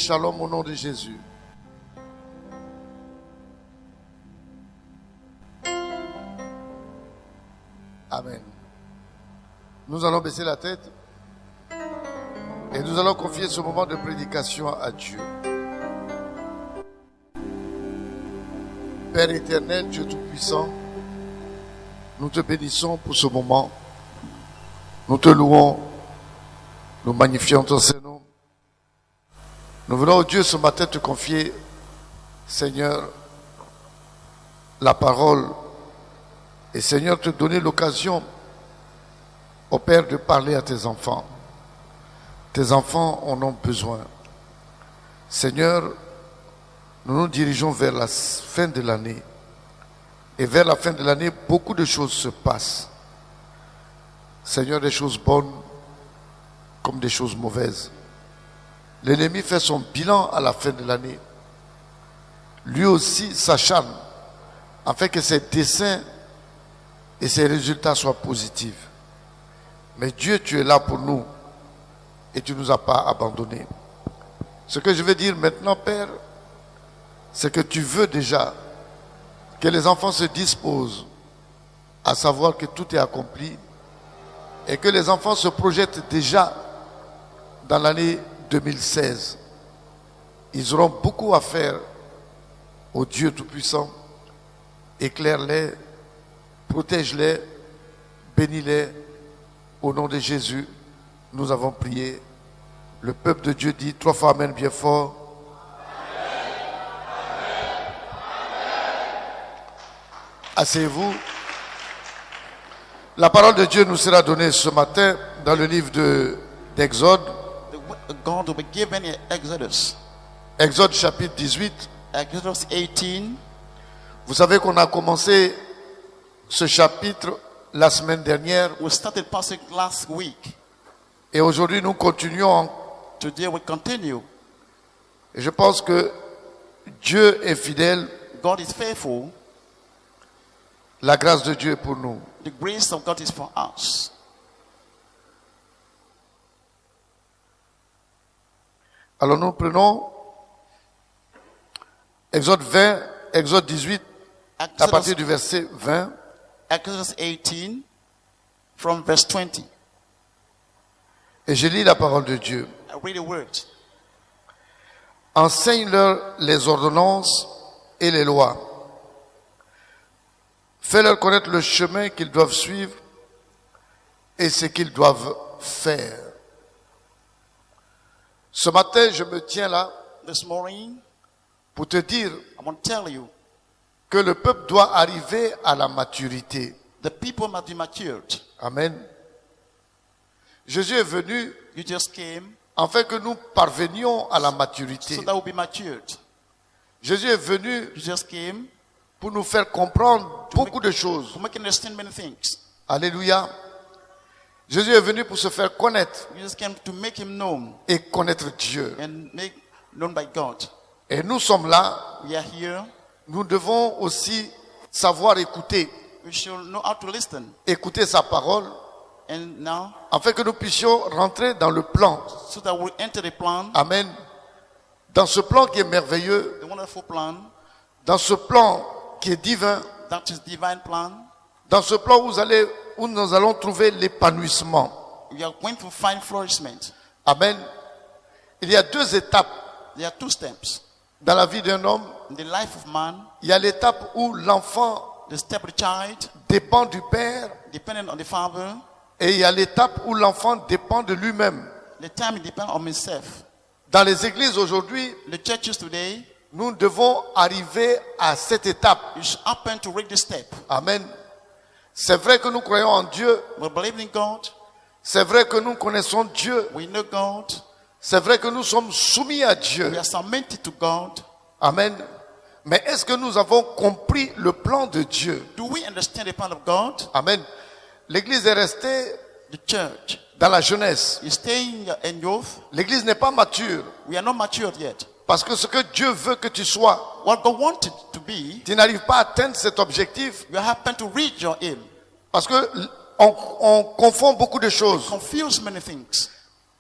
shalom au nom de Jésus. Amen. Nous allons baisser la tête et nous allons confier ce moment de prédication à Dieu. Père éternel, Dieu Tout-Puissant, nous te bénissons pour ce moment. Nous te louons, nous magnifions ton Saint-Nom. Nous venons, au Dieu, ce matin te confier, Seigneur, la parole. Et Seigneur, te donner l'occasion, au Père, de parler à tes enfants. Tes enfants en ont besoin. Seigneur, nous nous dirigeons vers la fin de l'année. Et vers la fin de l'année, beaucoup de choses se passent. Seigneur, des choses bonnes comme des choses mauvaises. L'ennemi fait son bilan à la fin de l'année. Lui aussi s'acharne afin que ses desseins et ses résultats soient positifs. Mais Dieu, tu es là pour nous et tu ne nous as pas abandonnés. Ce que je veux dire maintenant, Père, c'est que tu veux déjà que les enfants se disposent à savoir que tout est accompli et que les enfants se projettent déjà dans l'année 2016. Ils auront beaucoup à faire au Dieu Tout-Puissant. Éclaire-les, protège-les, bénis-les. Au nom de Jésus, nous avons prié. Le peuple de Dieu dit 3 fois Amen bien fort. Asseyez-vous. La parole de Dieu nous sera donnée ce matin dans le livre d'Exode. God will be given in Exodus. Exode chapitre 18. Exodus 18. Vous savez qu'on a commencé ce chapitre la semaine dernière. We started passing last week. Et aujourd'hui nous continuons. Today we continue. Et je pense que Dieu est fidèle. God is faithful. La grâce de Dieu est pour nous. The grace of God is for us. Alors nous prenons Exode 20, Exode 18, à partir du verset 20. Exodus 18, from verse 20. Et je lis la parole de Dieu. I read the word. Enseigne-leur les ordonnances et les lois. Fais-leur connaître le chemin qu'ils doivent suivre et ce qu'ils doivent faire. Ce matin, je me tiens là This morning, pour te dire I want to tell you, que le peuple doit arriver à la maturité. the people must be matured. Amen. Jésus est venu You just came afin que nous parvenions à la maturité. so that we'll be matured. Jésus est venu You just came pour nous faire comprendre beaucoup de choses. to make you understand many things. Alléluia. Jésus est venu pour se faire connaître You just came to make him known et connaître Dieu. and make known by God. Et nous sommes là. We are here. Nous devons aussi savoir écouter. We should know how to listen. Écouter sa parole And now, afin que nous puissions rentrer dans le plan. so that we enter the plan, Amen. Dans ce plan qui est merveilleux. the wonderful plan, Dans ce plan qui est divin. that is divine plan. Dans ce plan où nous allons trouver l'épanouissement. We are going to find flourishment. Amen. Il y a 2 étapes There are 2 steps. dans la vie d'un homme. In the life of man, Il y a l'étape où l'enfant the step of the child, dépend du père. depending on the father, Et il y a l'étape où l'enfant dépend de lui-même. the time it depends on himself. Dans les églises aujourd'hui, The churches today, nous devons arriver à cette étape. you should happen to reach this step. Amen. C'est vrai que nous croyons en Dieu. We believe in God. C'est vrai que nous connaissons Dieu. We know God. C'est vrai que nous sommes soumis à Dieu. We are submitted to God. Amen. Mais est-ce que nous avons compris le plan de Dieu? Do we understand the plan of God? Amen. L'église est restée The church dans la jeunesse. is staying in youth. L'église n'est pas mature. We are not matured yet. Parce que ce que Dieu veut que tu sois, What God wanted to be, tu n'arrives pas à atteindre cet objectif. you happen to reach your aim. Parce que on confond beaucoup de choses. Confuse many things.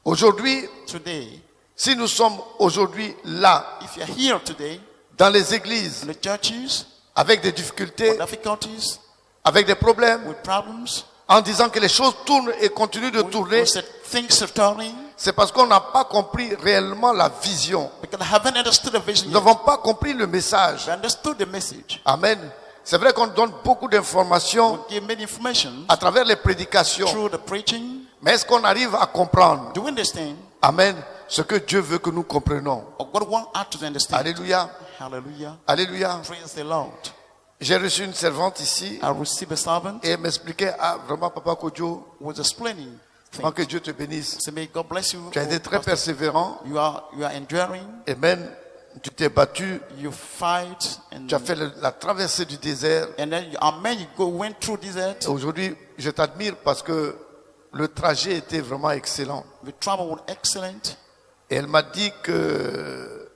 Aujourd'hui, Today, Si nous sommes aujourd'hui là, If you're here today dans les églises, in the churches avec des with difficultés, difficulties, avec des problèmes, with problems, en disant que les choses tournent et continuent de tourner, we said things are turning c'est parce qu'on n'a pas compris réellement la vision. because I haven't understood the vision Nous yet. n'avons pas compris le message. We understood the message. Amen. C'est vrai qu'on donne beaucoup d'informations We give many information à travers les prédications. through the preaching. Mais est-ce qu'on arrive à comprendre, Do we understand Amen, ce que Dieu veut que nous comprenions? or God wants us to understand? Alléluia. Hallelujah. Alléluia. Praise the Lord. J'ai reçu une servante ici I received a servant et elle m'expliquait, vraiment, Papa Kodjo, who was explaining avant que things. Dieu te bénisse. So may God bless you. Tu as été très Pastor. persévérant You are enduring. et même tu t'es battu. You fight and Tu as fait la traversée du désert. then you went through desert. Et aujourd'hui, je t'admire parce que le trajet était vraiment excellent. The travel was excellent. Et elle m'a dit que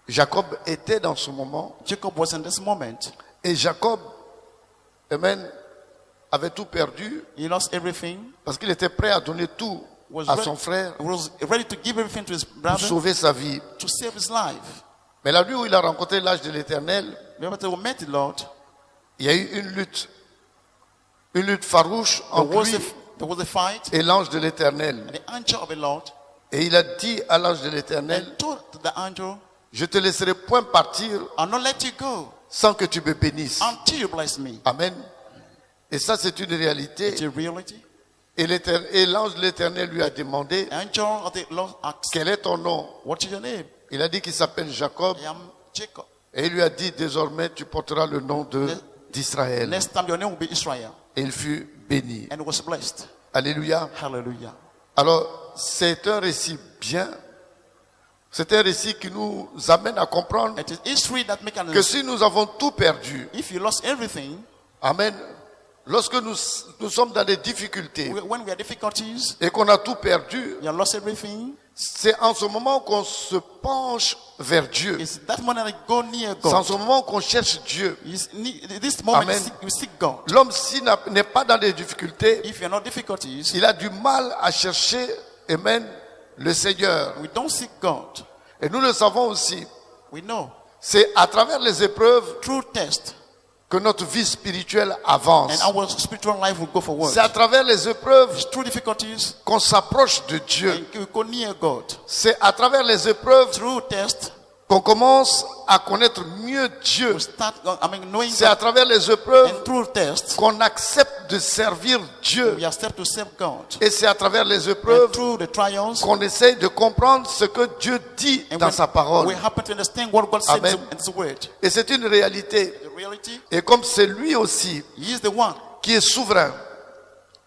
Jacob était dans ce moment. Jacob was in this moment. Et Jacob, Amen, avait tout perdu He lost everything. parce qu'il était prêt à donner tout Was à re- son frère was ready to give everything to his pour brother sauver sa vie. to save his life. Mais la nuit où il a rencontré l'âge de l'Éternel, Remember they met the Lord. il y a eu une lutte farouche entre lui There was a fight, et l'ange de l'Éternel. and the angel of the Lord Et il a dit à l'ange de l'Éternel, and told the angel, je te laisserai point partir "I'll not let you go sans que tu me bénisses. until you bless me." Amen. Et ça, c'est une réalité. It's a reality. Et l'ange de l'Éternel lui a demandé, The angel of the Lord asked, quel est ton nom? "What is your name?" Il a dit qu'il s'appelle Jacob. I am Jacob. Et il lui a dit, désormais, tu porteras le nom d'Israël. Next time your name will be Israel. Et il fut béni. And was blessed. Alléluia. Hallelujah. Alors, c'est un récit bien. C'est un récit qui nous amène à comprendre It is history that make an que si nous avons tout perdu, if you lost everything, amen, lorsque nous sommes dans des difficultés when we have difficulties, et qu'on a tout perdu, you have lost everything, c'est en ce moment qu'on se penche vers Dieu. it's that moment that you go near C'est en God. ce moment qu'on cherche Dieu. This moment Amen. you seek God. L'homme, s'il n'est pas dans des difficultés, If you are not difficulties, il a du mal à chercher, amen, le Seigneur. we don't seek God. Et nous le savons aussi. We know C'est à travers les épreuves through test que notre vie spirituelle avance. and our spiritual life will go forward. C'est à travers les épreuves It's through difficulties qu'on s'approche de Dieu. and we go near God. C'est à travers les épreuves Through test, qu'on commence à connaître mieux Dieu. we start knowing C'est à God. travers les épreuves And through test, qu'on accepte de servir Dieu. we accept to serve God. Et c'est à travers les And épreuves through the trials, qu'on essaye de comprendre ce que Dieu dit and dans sa parole. we happen to understand what God says Amen. in His word. Et c'est une réalité. The reality, Et comme c'est lui aussi He is the one. qui est souverain,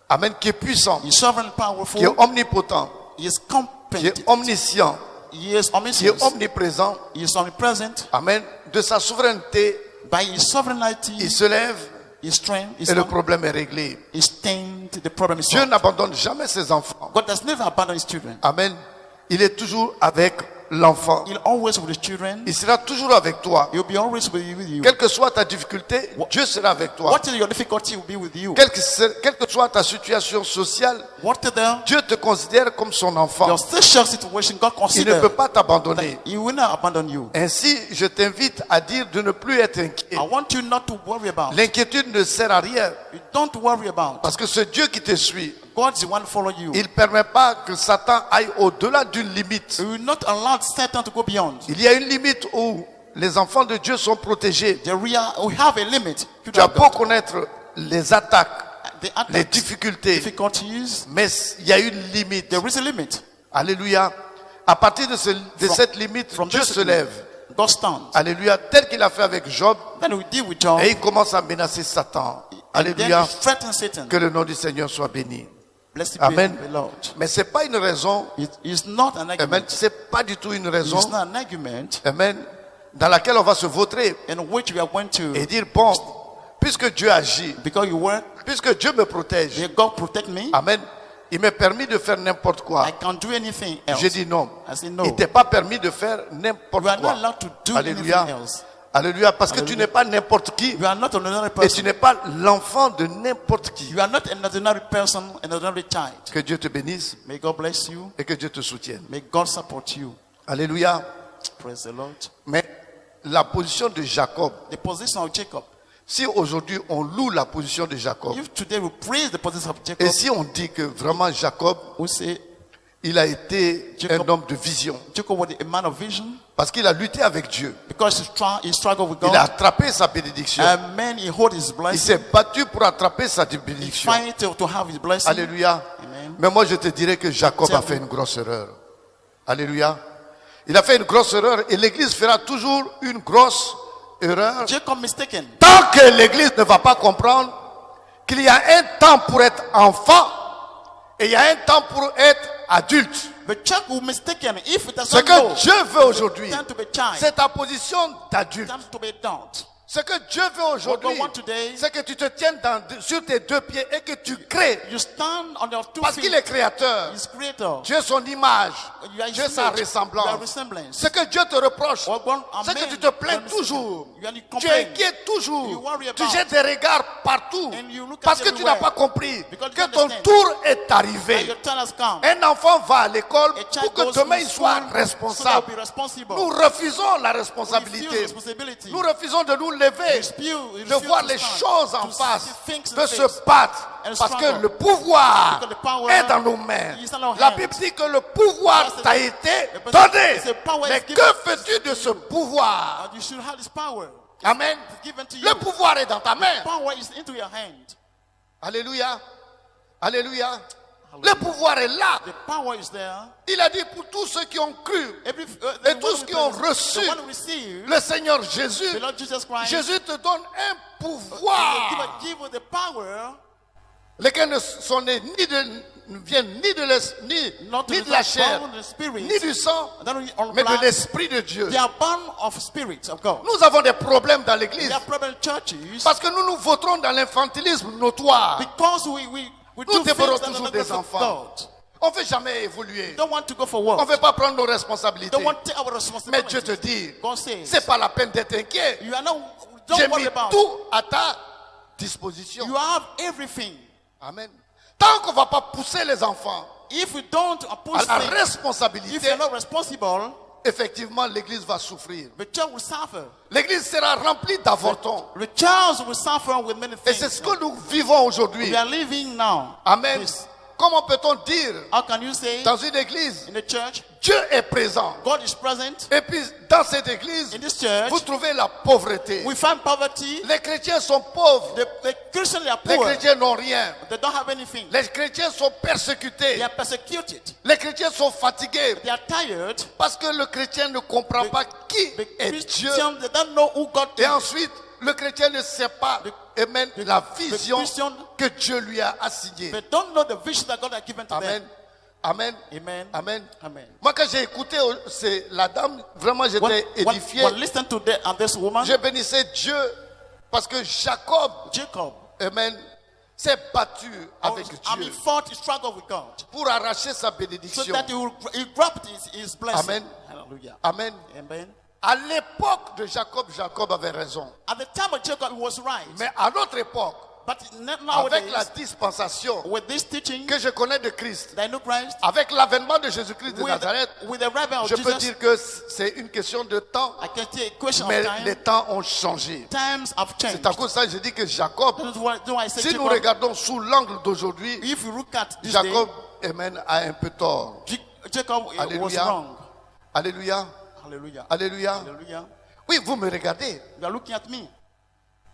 amen, qui est puissant, He is sovereign, qui est powerful. omnipotent, He is qui est competent. omniscient, He is qui est omniscient. omniprésent, He is omnipresent. amen, de sa souveraineté, By His sovereignty, il se lève His strength, His et le strong, problème est réglé. His stand, the problem is Dieu solved. n'abandonne jamais ses enfants. God does never abandon His children. Amen. Il est toujours avec l'enfant. He'll always with His children. Il sera toujours avec toi. He'll be always with you. Quelle que soit ta difficulté, Dieu sera avec toi. What is your difficulty will be with you. Quelle que soit ta situation sociale, What is the Dieu te considère comme son enfant. your social situation God Il ne consider peut pas t'abandonner. He will not abandon you. Ainsi, je t'invite à dire de ne plus être inquiet. I want you not to worry about. L'inquiétude ne sert à rien You don't worry about. parce que ce Dieu qui te suit, God's the one follow you. il ne permet pas que Satan aille au-delà d'une limite. He will not allow Satan to go beyond. Il y a une limite où les enfants de Dieu sont protégés. We have a limit. Tu as beau connaître les attaques, The les attacks, difficultés, difficulties, mais il y a une limite. there is a limit. Alléluia. À partir de cette limite, From Dieu this se lève. God stands. Alléluia. Tel qu'il a fait avec Job. Then we deal with Job. Et il commence à menacer Satan. And then Alléluia. he threatens Satan. Que le nom du Seigneur soit béni. Blessed be Amen. the Lord. Mais c'est pas une raison. It is not an Amen. argument. C'est pas du tout une raison. It's not an argument Amen. Dans laquelle on va se vautrer in which we are going to, et dire, bon, puisque Dieu agit, because you work, puisque Dieu me protège, may God protect me. Amen, il m'est permis de faire n'importe quoi. I can't do anything else. J'ai dit non. I say no. Il t'est pas permis de faire n'importe You are not quoi. allowed to do Alléluia. anything else. Alléluia. Parce que tu Alléluia. n'es pas n'importe qui. You are not an ordinary Et tu person. n'es pas l'enfant de n'importe qui. You are not an ordinary person, an ordinary child. Que Dieu te bénisse May God bless you. et que Dieu te soutienne. May God support you. Alléluia. Praise the Lord. Mais la position de Jacob, The position of Jacob. si aujourd'hui on loue la position de Jacob, If today we praise the position of Jacob, et si on dit que vraiment Jacob, we say il a été Jacob- un homme de vision, Jacob was a man of vision parce qu'il a lutté avec Dieu, because he struggled with il a God. attrapé sa bénédiction, And man, he hold his il blessing. s'est battu pour attraper sa He bénédiction. fight to have his blessing. Alléluia. Amen. Mais moi je te dirais que Jacob a fait une grosse erreur. Alléluia. Il a fait une grosse erreur et l'église fera toujours une grosse erreur. Jacob mistaken. Tant que l'église ne va pas comprendre qu'il y a un temps pour être enfant et il y a un temps pour être adulte. But Jacob mistaken. If it does Ce not know, que Dieu veut aujourd'hui, time to be child, c'est ta position d'adulte. time to be adult. Ce que Dieu veut aujourd'hui, What God want today, c'est que tu te tiennes sur tes deux pieds et que tu crées. You stand on your two Parce feet. qu'il est créateur. He's creator. Dieu est son image. You are his Dieu est sa image. You ressemblance. are resemblance. Ce que Dieu te reproche, What God- c'est que Amen. tu te plains You are toujours. you are Tu complain. inquiètes toujours. You worry Tu about. jettes des regards partout. And you look Parce at que tu n'as everywhere. pas compris Because you que don't ton understand. tour est And arrivé. your turn has come. Un enfant va à l'école A pour child que goes demain to il soit school so they'll responsable. be responsible. Nous refusons la Refuse responsabilité. Nous refusons de nous lever, de voir les choses en face, de se battre. Parce que le pouvoir Because the power est dans nos mains. is in our La hands. Bible dit que le pouvoir Because t'a été the donné. power Mais is que given fais-tu de ce pouvoir? And you should have this power. Amen. It's given to you. Le pouvoir est dans ta main. Power is into your hand. Alléluia. Alléluia. Le pouvoir est là. The power is there. Il a dit pour tous ceux qui ont cru, The et tous qui ont reçu the one who received le Seigneur Jésus, the Lord Jesus Christ, Jésus te donne un He pouvoir. will give you the power Lesquels ne sont nés ne viennent ni not to de be la chair, born of the spirit, ni du sang, not on mais de blood. l'Esprit de Dieu. They are born of spirit of God. Nous avons des problèmes dans l'église There are problem in churches parce que nous nous vautrons dans l'infantilisme notoire. because we Nous do things dévorons that are toujours not des good for enfants. God. On ne veut jamais évoluer. Don't want to go for On ne work. veut pas prendre nos responsabilités. Don't want to take our Mais Dieu te responsibility. dit, God says, c'est pas la peine d'être inquiet. you are not, J'ai don't worry mis about it. tout à ta disposition. You have everything. Amen. Tant qu'on ne va pas pousser les enfants If you don't à push la things, if responsabilité, you're not responsible, effectivement, l'église va souffrir. the church will suffer. L'église sera remplie d'avortons. The church will suffer with many Et things. c'est ce que nous vivons aujourd'hui. We are living now. Amen. Yes. Comment peut-on dire How can you say dans une église, in the church, Dieu est présent. God is present? Et puis dans cette église, In this church, vous trouvez la pauvreté. we find poverty. Les chrétiens sont pauvres. The Christians are Les poor. chrétiens n'ont rien. They don't have anything. Les chrétiens sont They persécutés. are persecuted. Les chrétiens sont fatigués. They are tired. Parce que le chrétien ne comprend pas qui The est Dieu. Christians, they don't know who God Et is. ensuite, le chrétien ne sait pas même la vision Christian- que Dieu lui a assignée. They don't know the vision that God has given to Amen. them. Amen. Amen. Amen. Amen. Moi, quand j'ai écouté la dame, vraiment, j'étais édifié. When listen to this woman, Je bénissais Dieu parce que Jacob, Jacob, amen, s'est battu avec I mean, Dieu fought, he struggled with God. pour arracher sa So bénédiction. that he grabbed his blessing. Amen. Hallelujah. Amen. Amen. À l'époque de Jacob, Jacob avait raison. At the time of Jacob, it was right. Mais à notre époque, But avec la nowadays, dispensation with this teaching, que je connais de Christ, the new Christ, avec l'avènement de Jésus-Christ de Nazareth, with the arrival of je peux Jesus, dire que c'est une question de temps, I can say a question mais of time. les temps ont changé. Times have changed. C'est à cause de ça que je dis que Jacob, That's why I say si nous Jacob, regardons sous l'angle d'aujourd'hui, if you look at this Jacob amen, a un peu tort. day, Jacob was Alléluia. wrong. Alléluia. Hallelujah. Alléluia. Hallelujah. Oui, vous me regardez. You are looking at me.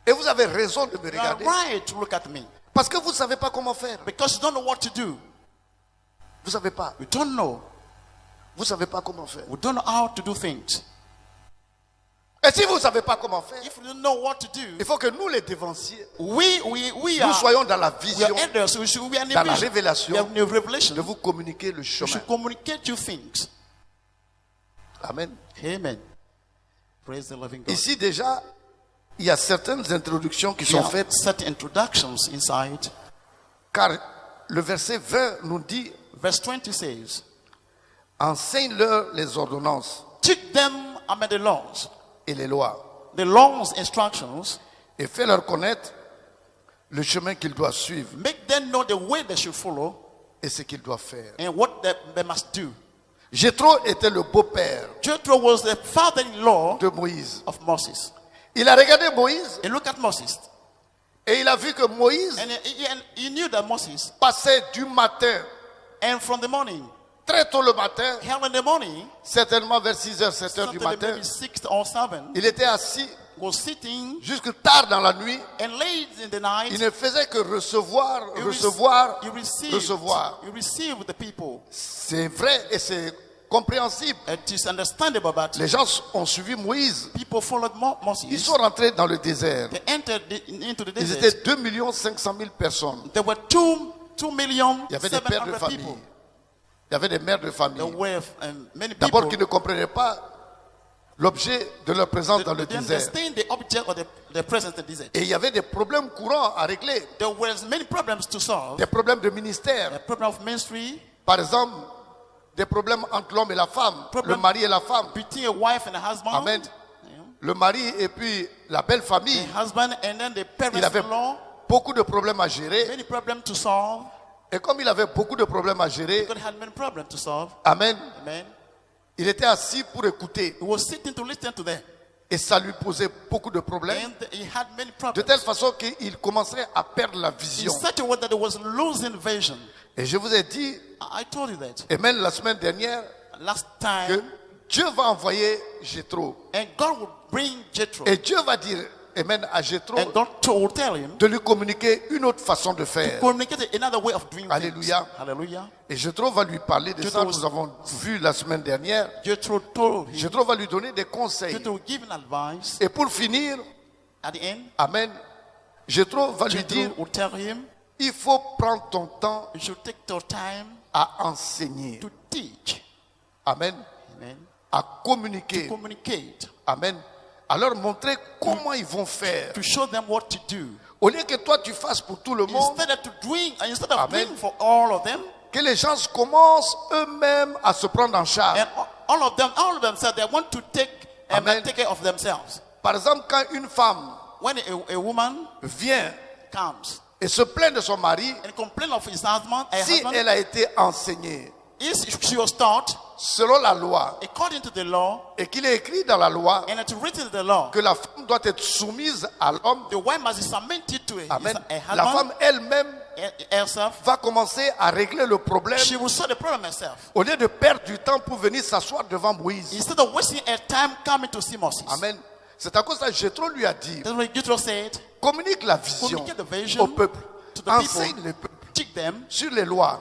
Et vous avez raison de me You are regarder. right to look at me. Parce que vous ne savez pas comment faire. Because you don't know what to do. Vous ne savez pas. You don't know. Vous ne savez pas comment faire. We don't know how to do things. Et si vous ne savez pas comment faire, If you don't know what to do, il faut que nous les dévanciers, we nous are soyons dans la we are vision, elders. We are in dans la a vision. révélation We have a revelation. de vous communiquer le We chemin. should communicate you things. Amen. Amen. Praise the living God. Ici déjà, il y a certaines introductions qui There sont are faites, certain introductions inside. car le verset 20 nous dit, Verse 20 says, enseigne-leur les ordonnances teach them among the laws et les lois. the law's instructions, et fais leur connaître le chemin qu'ils doivent suivre make them know the way they should follow et ce qu'ils doivent faire. and what they must do. Jéthro était le beau-père Jethro was the father-in-law de Moïse. of Moses. Il a regardé Moïse And look at Moses. et il a vu que Moïse And he knew that Moses, passait du matin, and from the morning, très tôt le matin, early in the morning, certainement vers 6h, 7h du something matin, maybe 6 or 7, il était assis was sitting jusque tard dans la nuit. and late in the night. Il ne faisait que recevoir, You recevoir, received, recevoir. you received the people. C'est vrai et c'est compréhensible. It is understandable that Les gens ont suivi Moïse. people followed Moses. Ils sont rentrés dans le désert. They entered into the Ils desert. étaient 2 500 000 personnes. There were 2 million Il y avait des pères de 700 famille. people. Il y avait des mères de There famille. were many D'abord people. qui ne comprenaient pas l'objet de leur présence dans le They désert. understand the object of the presence in the desert. Et il y avait des problèmes courants à régler. There were many problems to solve. Des problèmes de ministère. The problem of ministry, Par exemple, des problèmes entre l'homme et la femme. Problem- Le mari et la femme. between a wife and a husband. Amen. Yeah. Le mari et puis la belle famille. The husband and then the Il avait parents-in-law. beaucoup de problèmes à gérer. Many problems to solve. Et comme il avait beaucoup de problèmes à gérer, God had many problems to solve. amen, Amen. il était assis pour écouter. He was sitting to listen to them. Et ça lui posait beaucoup de problèmes. And he had many De problems. telle façon qu'il commençait à perdre la In vision. such a way that he was losing vision. Et je vous ai dit, I told you that et même la semaine dernière, last que time. Dieu va envoyer Jéthro. And God would bring Jethro. Et Dieu va dire, amen, à Jéthro, And God will tell him de lui communiquer une autre façon de faire. communicate another way of doing Alléluia. things. Hallelujah. Et Jéthro va lui parler de ça, Jéthro- nous avons vu la semaine dernière. Jethro told him. Jéthro va lui donner des conseils. Jethro will give an advice. Et pour finir, At the end, amen, Jéthro va lui dire, Jethro will tell him, il faut prendre ton temps you should take your time à enseigner. to teach. Amen. Amen. À communiquer. Communicate. Amen. À leur montrer comment ils vont faire. To show them what to do. Au lieu que toi tu fasses pour tout le monde, Instead of Amen. doing for all of them, que les gens commencent eux-mêmes à se prendre en charge. and all of them said they want to take Amen. take care of themselves. Par exemple, quand une femme When a woman vient comes et se plaint de son mari, and complain of his husband, si elle a été enseignée if she was taught selon la loi according to the law, et qu'il est écrit dans la loi and it's written in the law, que la femme doit être soumise à l'homme, the wife must be submitted to amen, a la husband femme elle-même herself. va commencer à régler le problème She will solve the problem herself. au lieu de perdre du temps pour venir s'asseoir devant Moïse. Instead of wasting her time coming to see Moses. Amen. C'est à cause de ça que Jéthro lui a dit, That's what Jethro said. communique la vision Communicate the vision au peuple, to the enseigne people. le peuple Teach them sur les lois.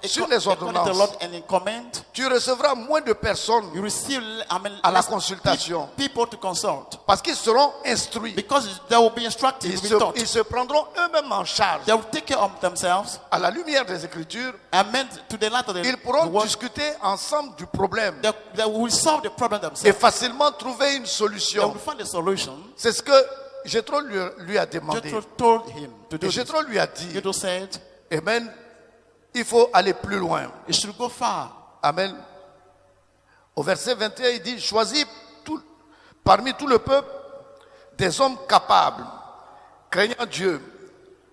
Sur les according to the ordonnances. Lord and in comment. Tu recevras moins de personnes You receive à la less consultation people to consult. parce qu'ils seront instruits. Because they will be instructed, Ils will be taught. se prendront eux-mêmes en charge. They will take care of themselves. À la lumière des Écritures, And meant to the light of ils the pourront word, discuter ensemble du problème they will solve the problem et themselves. facilement trouver une They solution. will find a solution. C'est ce que Jéthro lui a demandé. Jethro told him to do Et this. Jéthro lui a dit, Jethro said, Amen, il faut aller plus loin. you should go far. Amen. Au verset 21, il dit, choisis parmi tout le peuple des hommes capables, craignant Dieu.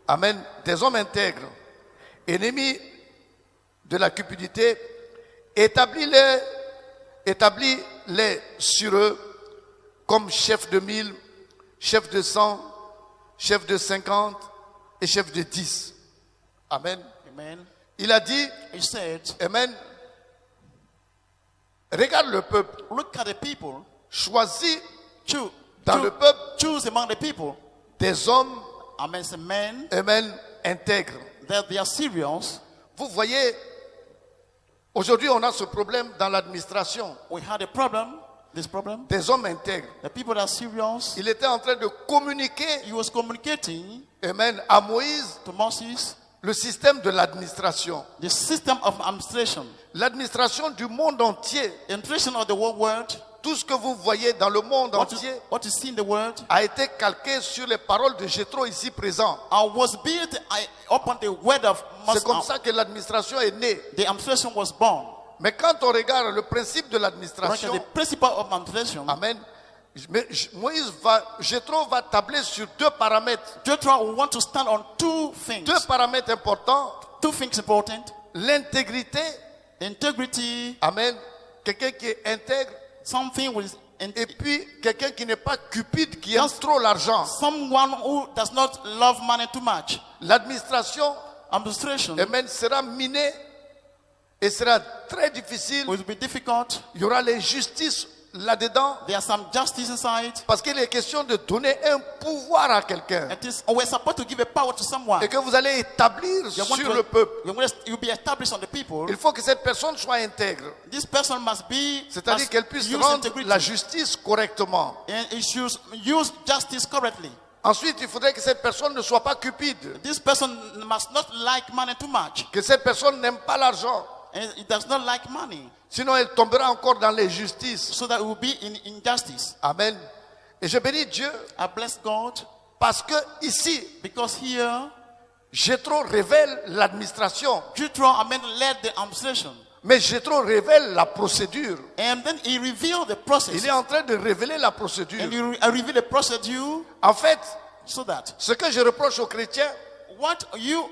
Amen. Des hommes intègres, ennemis de la cupidité, établis-les sur eux comme chefs de 1000, chefs de 100, chefs de 50 et chefs de 10. Amen. Amen. Il a dit, He said, Amen, regarde le peuple, look at the people. choisis Choose, dans le peuple choose among the people. des hommes, Amen. Say, men, Amen, intègres. they are serious. Vous voyez, aujourd'hui on a ce problème dans l'administration, We had a problem. This problem. des hommes intègres. The people that are serious. Il était en train de communiquer, He was communicating Amen, à Moïse to Moses le système de l'administration. the system of administration. L'administration du monde entier. Administration of the whole world. Tout ce que vous voyez dans le monde entier What you see in the world a été calqué sur les paroles de Jéthro ici présent. was built upon the word of C'est Moses. comme ça que l'administration est née. The administration was born. Mais quand on regarde le principe de Look at l'administration, the principle of administration. Amen, Jéthro va tabler sur deux paramètres. Jethro will want to stand on two things. Deux paramètres importants. Two things important. L'intégrité. Integrity. Amen. Quelqu'un qui est intègre. Something with Et puis quelqu'un qui n'est pas cupide, qui aime trop l'argent. someone who does not love money too much. L'administration, Administration amen, sera minée et sera très difficile. will be difficult. Il y aura l'injustice là-dedans. There are some justice inside. Parce qu'il est question de donner un pouvoir à quelqu'un. It is we're supposed to give a power to someone. Et que vous allez établir You want sur le peuple. you'll be established on the people. Il faut que cette personne soit intègre. This person must be C'est-à-dire qu'elle puisse use rendre integrity. la justice correctement. And it should use justice correctly. Ensuite, il faudrait que cette personne ne soit pas cupide. This person must not like money too much. Que cette personne n'aime pas l'argent. And it does not like money. Sinon, elle tombera encore dans l'injustice. So that it will be in injustice. Amen. Et je bénis Dieu I bless God parce que ici, because here Jéthro révèle l'administration. Jethro led the administration. Mais Jéthro révèle la procédure. And then he revealed the process. Il est en train de révéler la procédure. And he revealed the procedure En fait, so that ce que je reproche aux chrétiens, what you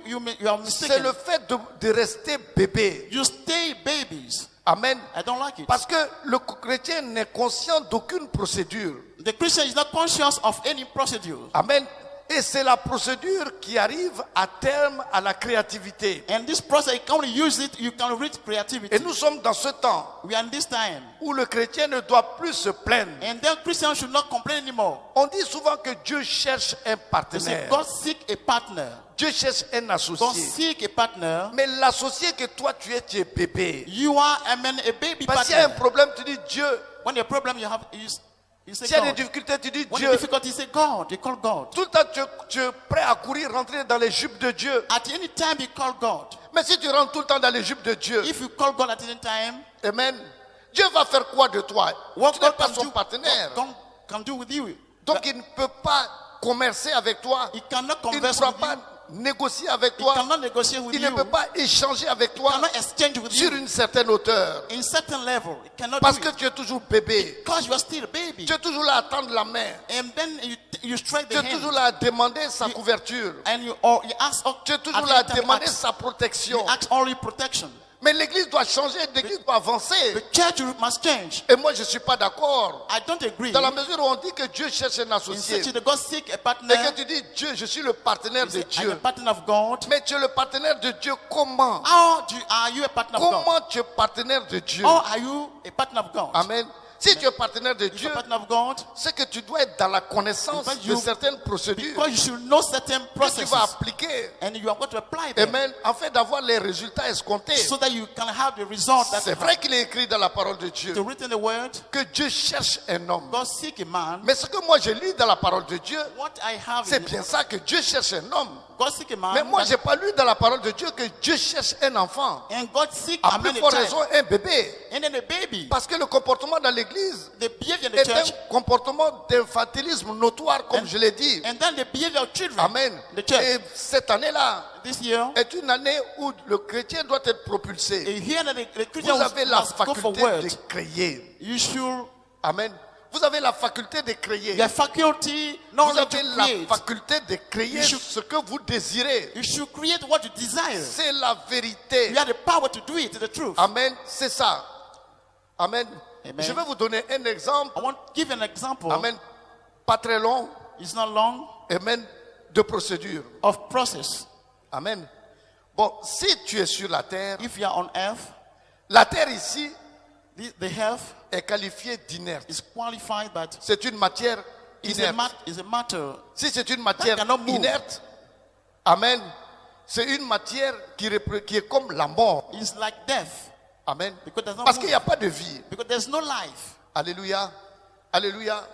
are c'est mistaken. le fait de rester bébé. You stay babies. Amen. I don't like it. Parce que le chrétien n'est conscient d'aucune procédure. The Christian is not conscious of any procedure. Amen. Et c'est la procédure qui arrive à terme à la créativité. And this process, you can only use it, you can reach creativity. Et nous sommes dans ce temps We are in this time. où le chrétien ne doit plus se plaindre. And then Christians should not complain anymore. On dit souvent que Dieu cherche un They say, partenaire. God seek a partner. Dieu cherche un God associé. seek a partner. Mais l'associé que toi tu es bébé. You are a baby Parce qu'il y a un partner. problème, tu dis Dieu. When the problem you have is, you say S'il y a des God. difficultés, tu dis When Dieu. the difficulty, you say God. You call God. Tout le temps, tu es prêt à courir, rentrer dans les jupes de Dieu. At any time, you call God. Mais si tu rentres tout le temps dans les jupes de Dieu, If you call God at any time, amen, Dieu va faire quoi de toi? what Tu n'es God pas can son do, partenaire. God can do with you. Donc il ne peut pas commercer avec toi. He cannot Il ne converse pourra with pas you. négocier avec He toi. cannot negotiate with Il ne you. peut pas échanger avec toi Cannot exchange with sur you. une certaine hauteur. In certain level, he cannot Parce do que it. tu es toujours bébé. Because you are still a baby. Tu es toujours là à tendre la main. And then you strike Tu the es toujours hand. là à demander sa couverture. And you ask, Tu es at toujours any là à time you demander ask, sa protection. you ask only protection. Mais l'église doit changer, l'église doit avancer. The church must change. Et moi, je ne suis pas d'accord. I don't agree. Dans la mesure où on dit que Dieu cherche un In associé. such a God seek a Et partner. que tu dis, Dieu, je suis le partenaire You de say, I'm a Dieu. partner of God. Mais tu es le partenaire de Dieu comment? Are you a partner of God? Comment tu es partenaire de Dieu? Or are you a partner of God? Amen. Si tu es partenaire de If Dieu, you're a partner of God, c'est que tu dois être dans la connaissance Because de you- certaines procédures because you should know certain que tu processes, vas appliquer. and you are going to apply them, Amen. Afin d'avoir les résultats escomptés. so that you can have the result that C'est vrai qu'il est écrit dans la parole de Dieu to read in the word. que Dieu cherche un homme. God seek a man. Mais ce que moi je lis dans la parole de Dieu, What I have c'est in bien ça que Dieu cherche un homme. God seek a man. Mais moi that- j'ai pas lu dans la parole de Dieu que Dieu cherche un enfant. and God seek À a plus man, a forte child, raison un bébé. and then a baby. Parce que le comportement dans l'église The behavior in the est church, un comportement d'infantilisme notoire, comme je l'ai dit. and then the behavior of children. Amen. The church. Et cette année-là This year, est une année où le chrétien doit être propulsé. here that the Vous Christian avez la must go for faculté word. de créer. You should, Amen. Vous avez la faculté de créer. your faculty not Vous only avez to la create, faculté de créer You should- ce que vous désirez. you should create what you desire. C'est la vérité. You have the power to do it, the truth. Amen. C'est ça. Amen. Amen. Je vais vous donner un exemple. I want to give an example. Amen. Pas très long. It's not long Amen. De procédure. of process. Amen. Bon, si tu es sur la terre, If you are on earth, la terre ici the earth est qualifiée d'inerte. is qualified, but C'est une matière it's inerte. a matter. Si c'est une matière That cannot move. inerte, amen, c'est une matière qui est comme la mort. It's like death Amen. because there's no Parce qu'il n'y move. a pas de vie. Because there's no life Alléluia. Alléluia.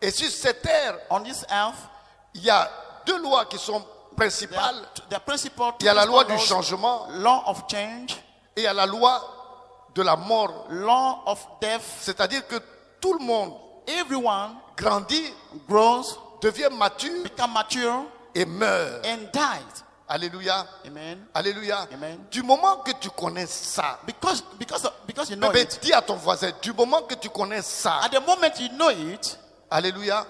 Et sur cette terre, on this earth. il y a deux lois qui sont There principales. are principal. Il y a la loi du laws, changement law of change, et il y a la loi de la mort. law of death. C'est-à-dire que tout le monde Everyone grandit, grows, devient mature become mature, et meurt. and dies. Alléluia. Amen. Alléluia. Amen. Du moment que tu connais ça, Because you know bébé, it. dis à ton voisin, du moment que tu connais ça, At the moment you know it, Alléluia.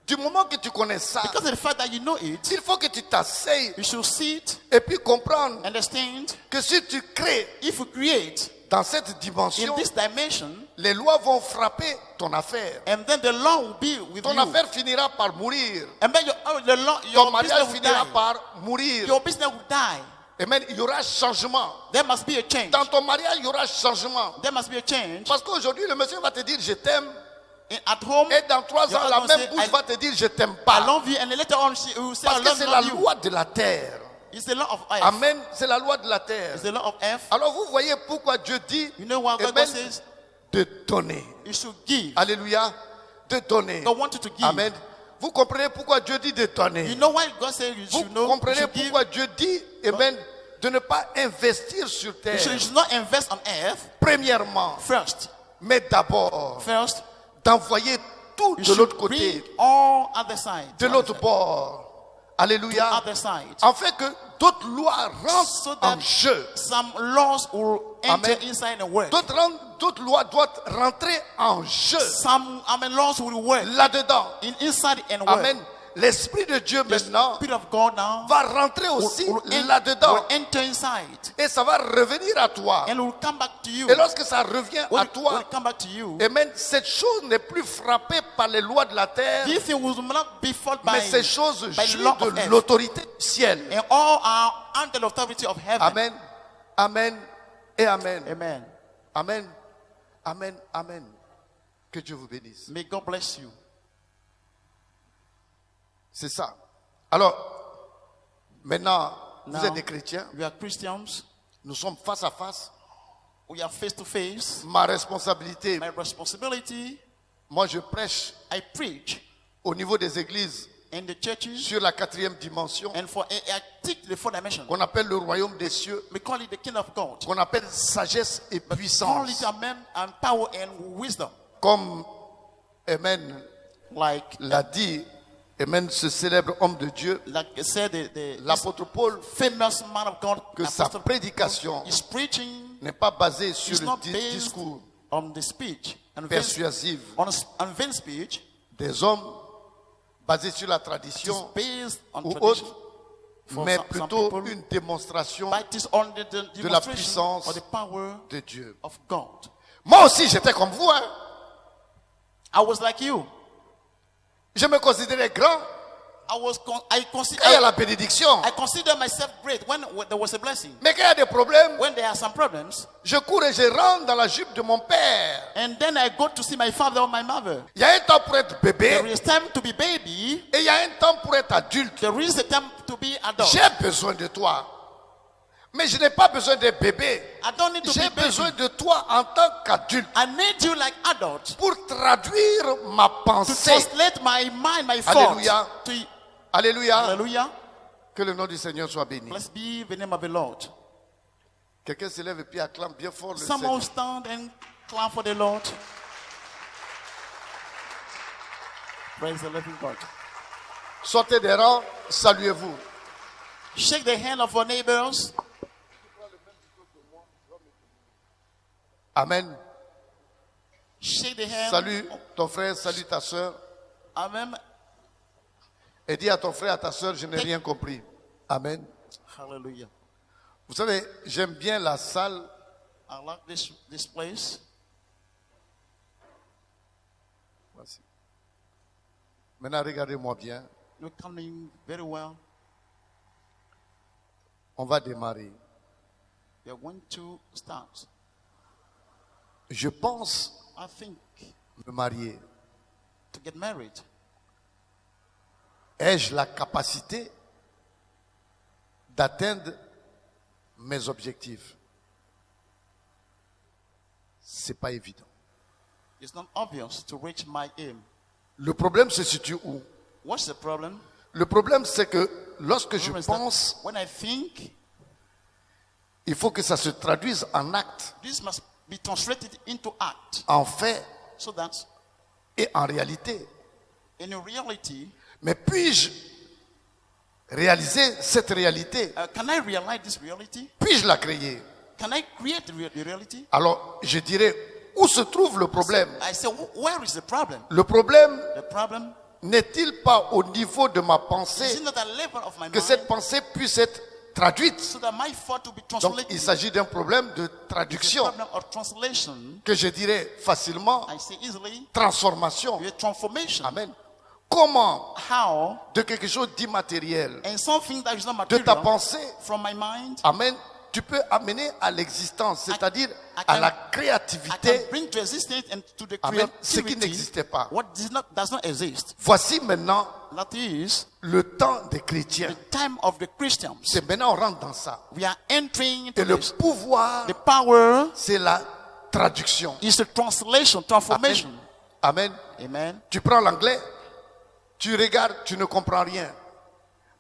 Du moment que tu connais ça, Because of the fact that you know it, il faut que tu t'asseyes you should see it, et puis comprendre understand. que si tu crées If you create dans cette in dimension, this dimension, les lois vont frapper ton affaire. and then the law will be with Ton you. affaire finira par mourir. And then the law, Ton your mariage business will finira die. par mourir. Your business will die. Amen. Il y aura changement. There must be a change. Dans ton mariage, il y aura changement. There must be a change. Parce qu'aujourd'hui, le monsieur va te dire je t'aime. At home, Et dans 3 your ans, la husband même say, bouche va te dire je t'aime I pas. love you, and then later on she will say, Parce I que love, c'est la love you. loi de la terre. It's the law of earth. Amen. C'est la loi de la terre. It's the law of earth. Alors vous voyez pourquoi Dieu dit You know what God amen, says? de donner. You should give. Alléluia. De donner. God wants you to give. Amen. Vous comprenez pourquoi Dieu dit de You donner. know why God says you Vous should know? You comprenez should give. pourquoi Dieu dit amen, de ne pas investir sur You terre. should not invest on earth Premièrement, first. mais d'abord, First, d'envoyer tout you de l'autre should bring côté, all other side. de l'autre bord. Alléluia. Other side. Afin que d'autres lois rentrent So that en jeu. some laws will enter Amen. inside and work. D'autres lois doivent rentrer en jeu Some laws will work là-dedans. inside and work. Amen. L'Esprit de Dieu The maintenant Spirit of God now va rentrer will, aussi will là-dedans. enter inside Et ça va revenir à toi. and will come back to you. Et lorsque ça revient When à it will toi, come back to you, amen, cette chose n'est plus frappée par les lois de la terre, this thing will not be fought by, mais ces choses by the jouissent law of de earth. l'autorité du ciel. And all are under the authority of heaven. Amen, amen et amen. Amen. Amen, amen, amen. Que Dieu vous bénisse. May God bless you. C'est ça. Alors, maintenant, vous Now, êtes des chrétiens, we are Christians. nous sommes face à face. We are face to face. Ma responsabilité, My responsibility, moi je prêche I preach au niveau des églises in the churches, sur la 4e dimension and for I take the 4th dimension. qu'on appelle le royaume des cieux, We call it the kingdom of God. qu'on appelle sagesse et Call puissance. it amen and power and wisdom. Comme, amen, Like l'a dit, amen, ce célèbre homme de Dieu, I said, the l'apôtre Paul, famous man of God, que sa Apostle prédication Paul, is preaching. n'est pas basée sur It's le not based discours on the speech and persuasif on vain speech. des hommes, basé sur la It is tradition based on ou tradition. autre, For mais some plutôt people, une démonstration but it is on the de la demonstration puissance of the power de Dieu. of God. Moi aussi, j'étais comme vous. Hein. I was like you. Je me considérais grand I quand il y a la bénédiction. consider myself great when there was a blessing. Mais quand il y a des problèmes, When there are some problems, je cours et je rentre dans la jupe de mon père. and then I go to see my father or my mother. Il y a un temps pour être There bébé is time to be baby. et il y a un temps pour être adulte. There is a time to be adult. J'ai besoin de toi. Mais je n'ai pas besoin de bébé. I don't need to J'ai be baby. besoin de toi en tant qu'adulte I need you like adult pour traduire ma to pensée. translate my mind, my Alléluia. thoughts. To, Alléluia. hallelujah. Que le nom du Seigneur soit béni. Blessed be the name of the Lord. Quelqu'un se lève et puis acclame bien fort le Someone Seigneur. stand and clap for the Lord. Praise the living God. Sortez des rangs, saluez-vous. Shake the hand of your neighbors. Amen. Shake the hand. Salut ton frère, salut ta soeur. Amen. Et dis à ton frère, à ta soeur, je n'ai rien compris. Amen. Hallelujah. Vous savez, j'aime bien la salle. I like this place. Voici. Maintenant, regardez-moi bien. You're coming very well. On va démarrer. We are going to start. Je pense I think me marier. to get married. Ai-je la capacité d'atteindre mes objectifs? C'est pas évident. It's not obvious to reach my aim. Le problème se situe où? What's the problem? Le problème, c'est que lorsque je Problem is that pense, when I think, il faut que ça se traduise en acte, this must be translated into act, en fait so that et en réalité. in reality, Mais puis-je réaliser cette réalité? can I realize this reality? Puis-je la créer? Can I create the reality? Alors, je dirais où se trouve le problème? I say, where is the problem? Le problème The problem n'est-il pas au niveau de ma is pensée in the level of my que mind, cette pensée puisse être traduite? so that my thought to be Donc translated. il s'agit d'un problème de It's a traduction problem of translation. que je dirais facilement I say easily, transformation. a transformation. Amen. Comment How? de quelque chose d'immatériel, And something that is not de ta material pensée, from my mind, amen, tu peux amener à l'existence, c'est-à-dire I à can- la I can créativité. bring to existence and to the Amen. Ce qui creativity n'existait pas. what does not exist. Voici maintenant That is le temps des the chrétiens. time of the Christians. C'est maintenant on rentre dans ça. We are entering into Et le this. pouvoir, The power c'est la traduction. is the translation, transformation. Amen. Amen. Tu prends l'anglais, tu regardes, tu ne comprends rien.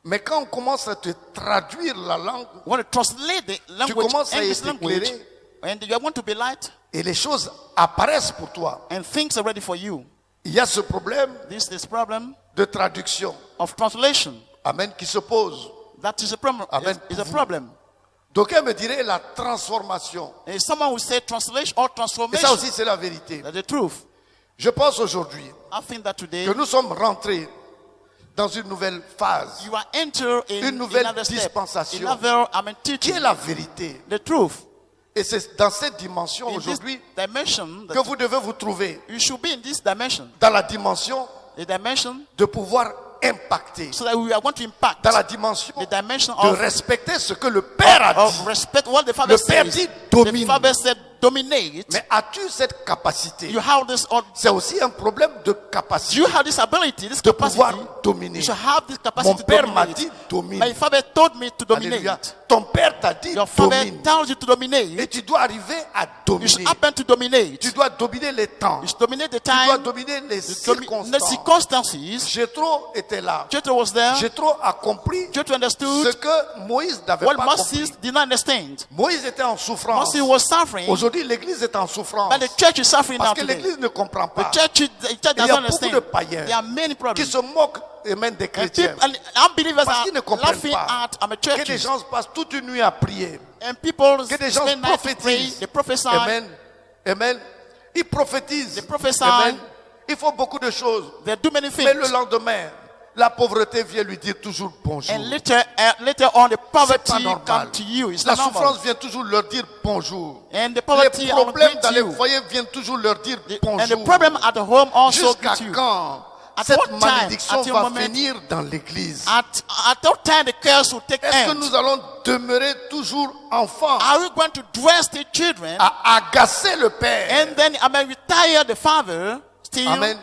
Mais quand on commence à te traduire la langue Want to translate the language, commences à English être language, éclairé. and you want to be light, et les choses apparaissent pour toi, and things are ready for you. il y a ce problème This problem de traduction. of translation. Amen. Qui se pose. That is a problem. Amen. Is a problem. D'aucuns me diraient la transformation. And someone will say translation or Et ça transformation. aussi, c'est la vérité. That's the truth. Je pense aujourd'hui I think that today que nous sommes rentrés dans une nouvelle phase. you are entering in Une nouvelle another step, dispensation. another Qui est teaching, la vérité? the truth. Et c'est dans cette dimension In this aujourd'hui dimension, que that vous devez vous trouver. you should be in this dimension, Dans la dimension the dimension, de pouvoir impacter. so that we are going to impact Dans la dimension the dimension de of respecter ce que le Père a dit. respect. What the Father Le Père says. dit The domine. Father said dominate. Mais as-tu cette capacité? You have this, or C'est aussi un problème de do capacité you have this ability, this de capacity? pouvoir dominer. You should have this capacity Mon to Père m'a dominate. dit domine. My Father told me to Alléluia. dominate. Ton Père t'a dit Your Father domine. tells you to Et dominate. tu dois arriver à You dominer. should happen to dominate. Tu dois dominer les temps. You should dominate the Tu dois time, dominer les the circonstances. circumstances. Jétro était là. Jethro was there. Jétro a compris Jethro ce understood que Moïse n'avait what pas Moses compris. did not understand. Moïse était en souffrance. Moses was suffering, Aujourd'hui, l'église est en souffrance. but the church is suffering now Parce que today. l'église ne comprend The pas. church Il doesn't y a beaucoup understand. de païens There are many qui problems. se moquent et même des And, chrétiens. people, and unbelievers Parce are qu'ils ne comprennent laughing pas at que des churches. gens passent toute une nuit à prier. And people Que des gens spend night to pray, prophétisent. they prophesy. Amen. Amen. Ils prophétisent. They prophesy. Amen. Ils font beaucoup de choses. They do many Mais le things. lendemain, la pauvreté vient lui dire toujours bonjour. And later on, the C'est pas poverty normal. come to you. It's La not normal. souffrance vient toujours leur dire bonjour. And the Les poverty are problèmes going dans to les you. foyers viennent toujours leur dire And the bonjour. problem at the home also Jusqu'à greet you. quand At cette what time, malédiction at your va moment, finir dans l'église? At that time, the curse will take Est-ce que end. nous allons demeurer toujours enfants Are we going to dress the children à agacer le Père? and then retire the father still? Amen.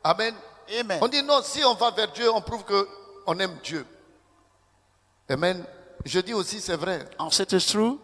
Amen. Amen. On dit non, si on va vers Dieu, on prouve que on aime Dieu. Amen. Je dis aussi, c'est vrai. And so it is true.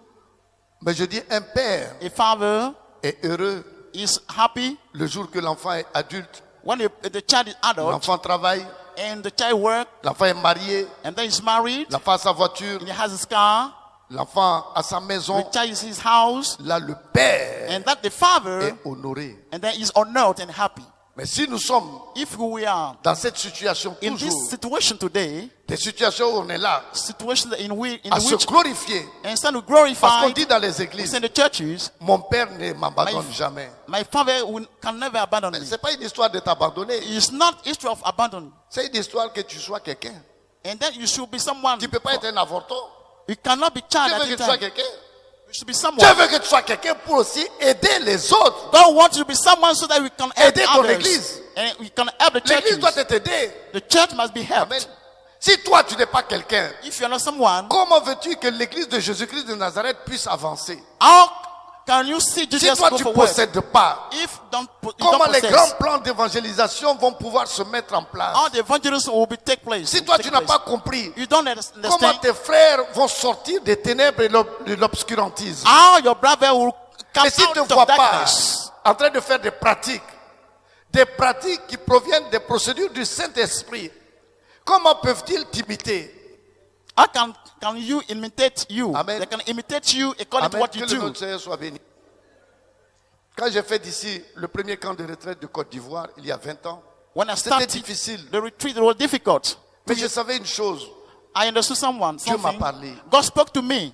Mais je dis, un père A father est heureux is happy le jour que l'enfant est adulte, when the child is adult l'enfant travaille, and the child work l'enfant est marié, and then he's married l'enfant a sa voiture, and he has his car, l'enfant a sa maison. the child is his house, Là, le père and that the father est honoré. and then is honored and happy. Mais si nous sommes If we are dans cette situation in this toujours, situation today, des situations où on est là situation in à se which glorifier, instead of parce qu'on glorify dit dans les églises, in the churches, mon père ne m'abandonne My- jamais. my father can never abandon me. C'est pas une histoire de t'abandonner, It's not history of abandon. c'est une histoire que tu sois quelqu'un. And then you should be someone. Tu ne peux pas être un avorton. You cannot be child Dieu at veut que the tu sois time. quelqu'un. You should be Dieu someone. veut que tu sois quelqu'un pour aussi aider les autres. God wants you to be someone so that we can help Aider ton others. église. And we can help the L'église doit churches. t'aider. The church must be helped. Amen. Si toi tu n'es pas quelqu'un, If you're not someone, comment veux-tu que l'église de Jésus-Christ de Nazareth puisse avancer? how can you see Si Jesus toi go tu for ne work? possèdes pas, If you comment don't les possess, grands plans d'évangélisation vont pouvoir se mettre en place? all the evangelism will be take place. Si toi take tu n'as place. pas compris, You don't comment understand tes frères vont sortir des ténèbres et de l'obscurantisme? how your brother will come Et s'ils out ne of te voient pas darkness. en train de faire des pratiques qui proviennent des procédures du Saint-Esprit, comment peuvent-ils t'imiter? How can you imitate you? Amen. They can imitate you according to Amen. what Que you le nom do. du Seigneur soit béni. Quand j'ai fait d'ici le premier camp de retraite de Côte d'Ivoire, il y a 20 ans, When I c'était started difficile. the retreat, it was difficult. Mais je savais une chose. I understood Dieu m'a something. parlé. God spoke to me.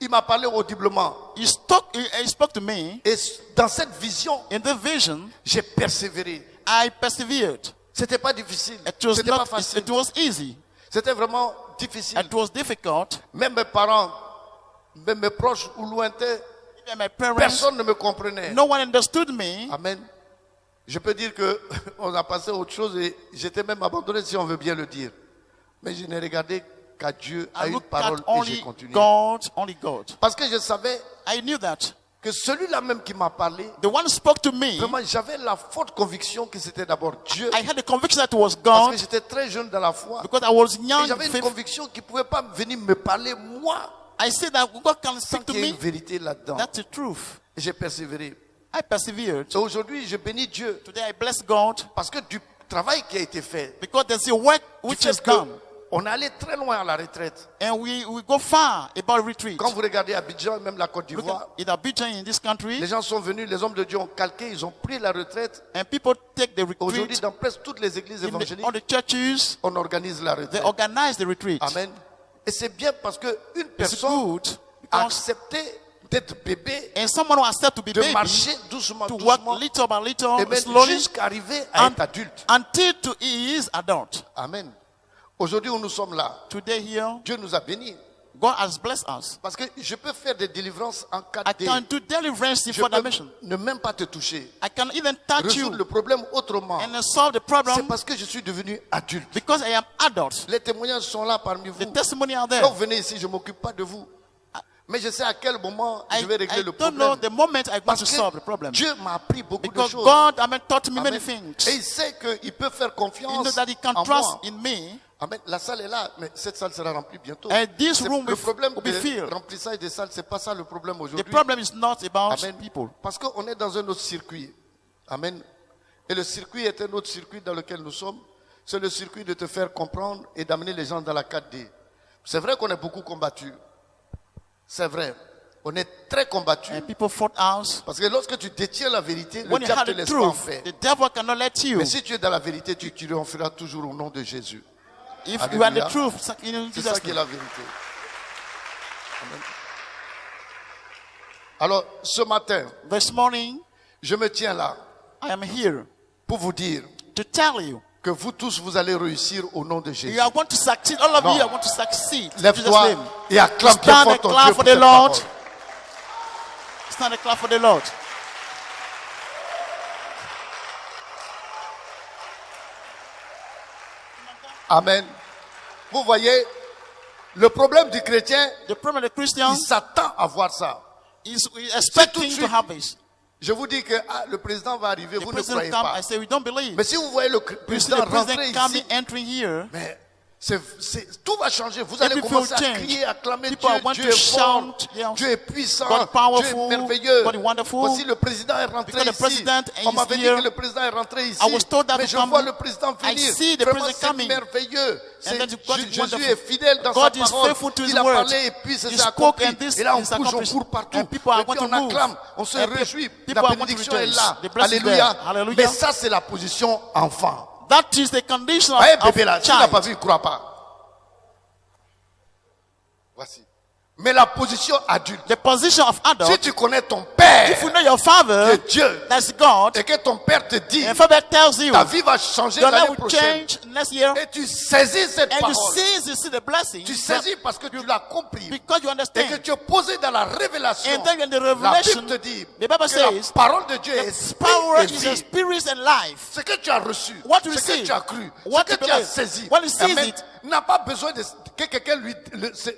Il m'a parlé audiblement. He spoke to me. Et dans cette vision, In the vision, j'ai persévéré. I persevered. C'était pas difficile. It was C'était pas not. facile. It was easy. C'était vraiment difficile. It was difficult. Même mes parents, même mes proches ou lointains, Even my parents, personne ne me comprenait. no one understood me. Amen. Je peux dire que on a passé à autre chose et j'étais même abandonné si on veut bien le dire. Mais je n'ai regardé qu'à Dieu, à I une looked parole at et j'ai only continué. God, only God. Parce que je savais I knew that. que celui-là même qui m'a parlé, The one who spoke to me, vraiment j'avais la forte conviction que c'était d'abord Dieu. I had the conviction that it was Parce God que j'étais très jeune dans la foi. because I was Et young. j'avais une faith. conviction qu'il ne pouvait pas venir me parler, moi, I said that God can sans speak to qu'il y ait me. une vérité là-dedans. That's the truth. Et j'ai persévéré. I persevered. Et aujourd'hui, je bénis Dieu. Today I bless God Parce que du travail qui a été fait, because there's a work du which fait is done. on est allé très loin à la retraite. And we go far about retreat. Quand vous regardez Abidjan, même la Côte Look d'Ivoire, at in Abidjan in this country, les gens sont venus, les hommes de Dieu ont calqué, ils ont pris la retraite. and people take the Aujourd'hui, retreat dans presque toutes les églises in évangéliques, all the churches. on organise la They retraite. organize the retreat. Amen. Et c'est bien parce qu'une It's personne good a because accepté d'être bébé, and someone who accepts to be de baby, marcher doucement, to work doucement, little by little, et même slowly, jusqu'à arriver à être adulte. until he is adult. Amen. Aujourd'hui où nous sommes là, Today here, Dieu nous a bénis. God has blessed us. Parce que je peux faire des délivrances en I 4D. can do deliverance in Je 4 peux dimensions. ne même pas te toucher. I can even touch Résoudre you le problème autrement. and solve the C'est problem parce que je suis devenu adulte. because I am adult. Les témoignages sont là parmi vous. The testimony are there. Quand vous venez ici, je ne m'occupe pas de vous. Mais je sais à quel moment je vais régler I le don't know problème. the moment I'm going Parce to solve the que problem. Dieu m'a appris beaucoup de Because choses. God taught me Amen. many things. Et il sait qu'il peut faire You confiance know that He can en trust moi. in me. Amen. La salle est là, mais cette salle sera remplie bientôt. And this C'est- room le will problème be de filled. remplissage des salles, c'est pas ça le problème The aujourd'hui. problem is not about Amen. people. Parce qu'on est dans un autre circuit. Amen. Et le circuit est un autre circuit dans lequel nous sommes. C'est le circuit de te faire comprendre et d'amener les gens dans la 4D. C'est vrai qu'on est beaucoup combattu. C'est vrai. On est très combattu. And people fought us. Parce que lorsque tu détiens la vérité, le When you diable have te the laisse pas en truth, fait. the devil cannot let you. Mais si tu es dans la vérité, tu triompheras toujours au nom de Jésus. If you are the Alléluia. truth, in C'est Jesus' ça qui est name. la vérité. Amen. Alors, ce matin, This morning, je me tiens là I am here pour vous dire to tell you que vous tous, vous allez réussir au nom de Jésus. you are going to succeed. All of Non. you are going to succeed. In Jesus' Lève-toi name. et acclame bien Stand fort and ton clap Dieu for pour the cette Lord. parole. Stand and clap for the Lord. Amen. Vous voyez, le problème du chrétien, The problem of the Christian il s'attend à voir ça. is tout de expecting suite. to have this. Je vous dis que le président va arriver, The vous ne president croyez come, pas. I say we don't believe. Mais si vous voyez le You see président the rentrer president coming, ici, entering here. mais tout va changer. Vous allez Everything will commencer à change. crier, à acclamer People Dieu. are going Dieu to est fort, shout, yes. Dieu est puissant, God Dieu powerful, est merveilleux. God is wonderful. Voici le président est rentré Because the ici. president On is m'avait dit here. que le président est rentré ici. I was told that Mais to je come. vois le président I venir. see the Vraiment, president c'est coming. merveilleux. And then God is Jésus wonderful. est fidèle dans God sa is parole. faithful to his Il a word. parlé et puis ça He s'est spoke accompli. and this Et là, on is bouge, on accomplished. court partout. And people are Et puis going on to move. acclame, on se And réjouit. people La are going to bénédiction est rejoice. là. The blessing is Alléluia. there. Hallelujah. Mais ça, c'est la position enfant. That is the condition Voyez, of bébé là, s'il n'a pas child. vu, il ne croit pas. Voici. Mais la position adulte. The position of Si adult. tu connais ton père, If you know your qui father, est Dieu, that's God, et que ton père te dit, and father tells you, ta vie va changer your life l'année will prochaine, change next year, et tu saisis cette and you parole, see the blessing, tu saisis parce que tu l'as compris, because you et que understand. tu es posé dans la révélation. And then in the La revelation, Bible te dit the Bible que says, la parole de Dieu est esprit power et is a vie. spirit and life. Ce que tu as reçu, What you ce que receive, tu as cru, what ce que you tu as believe, saisi, when you seize Amen, it, n'a pas besoin que quelqu'un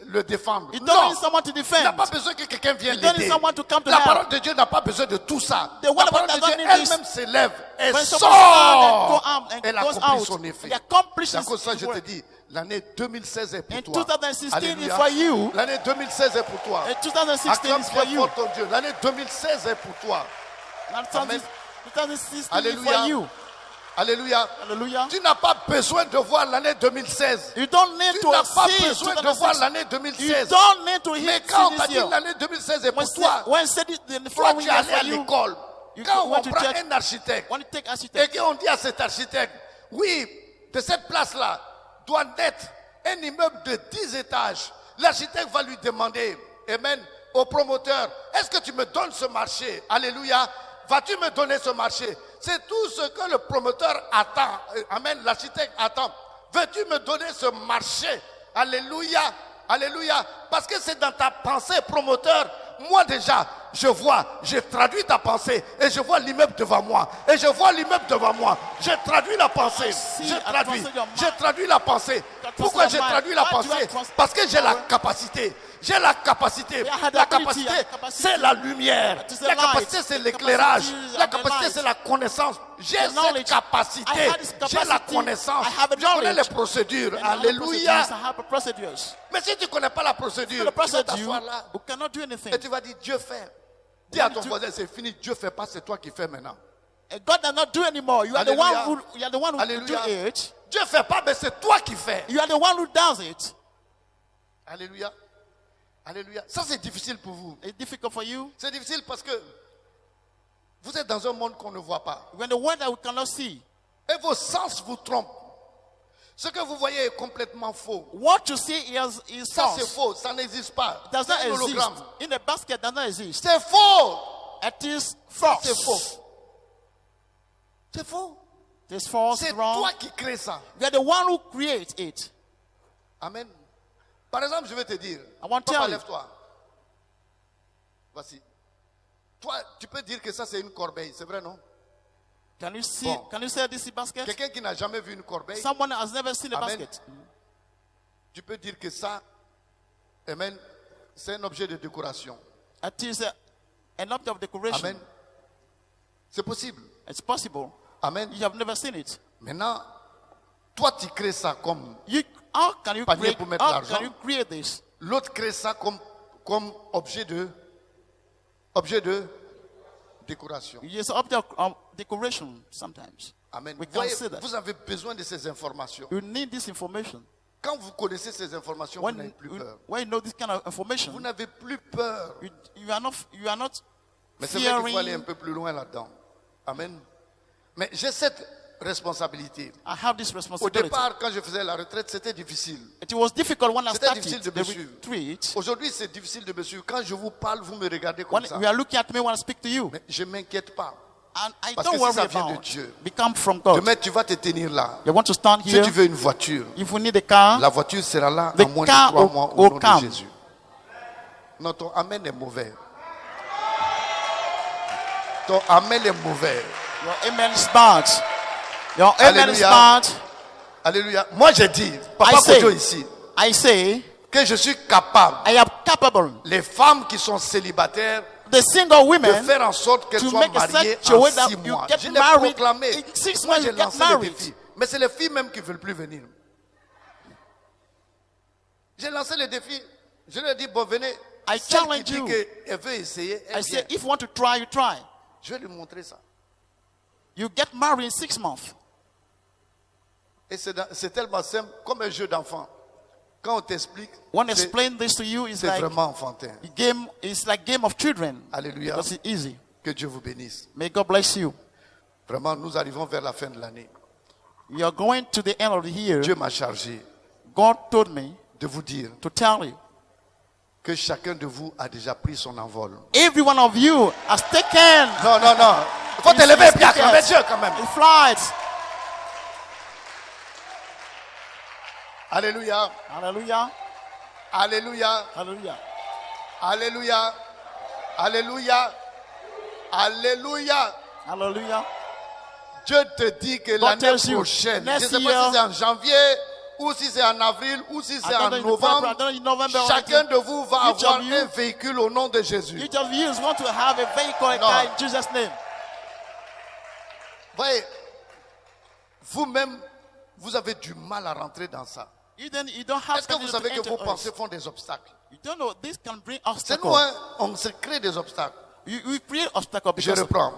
le défende. You Non, don't need someone to il n'a defend. pas besoin que quelqu'un vienne You don't need l'aider. someone to come to La help. parole de Dieu n'a pas besoin de tout ça. The word La of parole God de does Dieu not need this. elle-même s'élève et When sort. someone stands and go out and Elle goes accomplit out, son effet. he accomplishes C'est à cause de ça his que je te work. dis, l'année 2016 est pour And toi. 2016 is Alléluia. for you. L'année 2016 est pour toi. And 2016 Acclame is bien for you. fort ton Dieu. L'année 2016 est pour toi. And Amen. 2016 is Alléluia. for you. Alléluia. Hallelujah. Tu n'as pas besoin de voir l'année 2016. You don't need Tu to n'as pas see besoin de voir 2016. l'année You 2016. don't need to Mais hear quand on t'a this dit year. l'année 2016 est When pour toi, said it, the toi following tu es year allé à for you, l'école. you Quand went on to prend church. un architecte when you take et architect, qu'on dit à cet architecte, oui, de cette place-là doit naître un immeuble de 10 étages, l'architecte va lui demander, amen, au promoteur, est-ce que tu me donnes ce marché? Alléluia. Vas-tu me donner ce marché? C'est tout ce que le promoteur attend. Amen. L'architecte attend. Veux-tu me donner ce marché? Alléluia. Alléluia. Parce que c'est dans ta pensée, promoteur. Moi déjà, je vois, j'ai traduit ta pensée et je vois l'immeuble devant moi. Et je vois l'immeuble devant moi. J'ai traduit la pensée. J'ai traduit la pensée. Pourquoi j'ai traduit la pensée? Parce que j'ai la capacité. J'ai la capacité. La capacité, c'est la lumière. La capacité, c'est l'éclairage. La capacité, c'est la connaissance. J'ai cette capacité. J'ai la connaissance. Je connais les procédures. Alléluia. Mais si tu ne connais pas la procédure, tu vas t'asseoir là et tu vas dire Dieu fait. Dis à ton voisin, c'est fini. Dieu fait pas, c'est toi qui fais maintenant. God does not do anymore. You are the one who do it. Dieu fait pas, mais c'est toi qui fais. You are the one who does it. Alléluia. Alléluia. Ça, c'est difficile pour vous. It's difficult for you. C'est difficile parce que vous êtes dans un monde qu'on ne voit pas. When the world that we cannot see. Et vos sens vous trompent. Ce que vous voyez est complètement faux. What you see is ça, false. c'est faux. Ça n'existe pas. It does not exist. In the basket does not exist. C'est faux. It is false. C'est faux. C'est faux. It is false. C'est wrong. toi qui crées ça. You are the one who creates it. Amen. Par exemple, je vais te dire. Papa, lève-toi. Voici. Toi, tu peux dire que ça c'est une corbeille, c'est vrai, non? Can you see? Bon. Can you say this basket? Quelqu'un qui n'a jamais vu une corbeille. Someone has never seen a basket. Tu peux dire que ça, amen, c'est un objet de décoration. It is an object of decoration. Amen. C'est possible. It's possible. Amen. You have never seen it. Maintenant, toi tu crées ça comme how can you panier create, pour mettre how l'argent. can you create this? L'autre crée ça comme objet de décoration. Yes, object of decoration sometimes. Amen. We can see that. Vous avez besoin de ces informations. You need this information. Quand vous connaissez ces informations, vous n'avez plus peur. When you know this kind of information, vous n'avez plus peur. You are not Mais c'est vrai qu'il faut aller un peu plus loin là-dedans. Amen. Mais j'ai cette responsabilité. I have this responsibility. Au départ, quand je faisais la retraite, c'était difficile. It was difficult when I started difficile de me suivre. retreat. Aujourd'hui, c'est difficile de me suivre. Quand je vous parle, vous me regardez comme ça. You are looking at me when I speak to you. Mais je ne m'inquiète pas. And I Parce don't que worry si ça vient de about Dieu. Become from God. Demain, tu vas te tenir là. You want to stand Si here. tu veux une voiture, If you need a car, la voiture sera là the en moins de car 3 mois au will nom come. de Jésus. Non, ton amen est mauvais. Ton amen est mauvais. Your amen is bad. Your amen is bad. Alléluia. Moi, j'ai dit, Papa Kojo ici, I say que je suis capable, I am capable, les femmes qui sont célibataires, the single women, de faire en sorte qu'elles to soient make mariées such a way en that 6 you mois. get Je l'ai married proclamé. in 6 Moi, months. j'ai You get lancé le married. défi. Mais c'est les filles même qui ne veulent plus venir. J'ai lancé le défi. Je leur ai dit, bon, venez. I Celle challenge qui dit you. qu'elle veut essayer, elle I vient. say, if you want to try, you try. Je vais lui montrer ça. You get married in 6 months. Et c'est tellement simple, comme un jeu d'enfant. Quand on t'explique, When I explain this to you, it's c'est like vraiment enfantin. it's like game of children. Alléluia. Because it's easy. Que Dieu vous bénisse. May God bless you. Vraiment, nous arrivons vers la fin de l'année. You are going to the end of the year. Dieu m'a chargé God told me de vous dire to tell you que chacun de vous a déjà pris son envol. every one of you has taken. Non, non, non. Il faut te lever et puis acclamer Dieu quand même. In flight. Alléluia. Hallelujah. Alléluia. Hallelujah. Alléluia. Alléluia. Alléluia. Hallelujah. Dieu te dit que l'année tells you, prochaine, je ne next sais pas year, si c'est en janvier, ou si c'est en avril, ou si c'est en novembre, chacun de vous va avoir un véhicule au nom de Jésus. Each of you is going to have a vehicle, a car in Jesus' name. Voyez, vous-même, vous avez du mal à rentrer dans ça. You don't have Est-ce que vous savez que vos pensées font des obstacles? You don't know this can bring C'est nous, obstacles. hein, on se crée des obstacles. You create obstacles Je because reprends.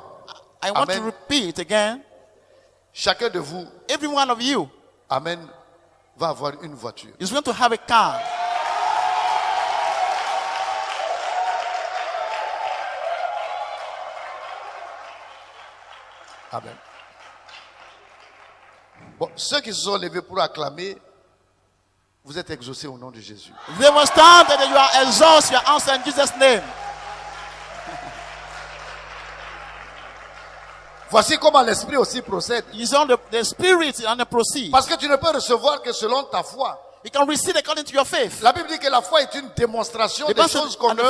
I want Amen. to repeat again. Chacun de vous, Every one of you amen, va avoir une voiture. is going to have a car. Amen. Bon, ceux qui se sont levés pour acclamer, Vous êtes exaucés au nom de Jésus. They will stand and you are exhausted, you are answered in Jesus' name. Voici comment l'esprit aussi procède. It's on the spirit and the proceed. Parce que tu ne peux recevoir que selon ta foi. You can receive according to your faith. La Bible dit que la foi est une démonstration des choses qu'on ne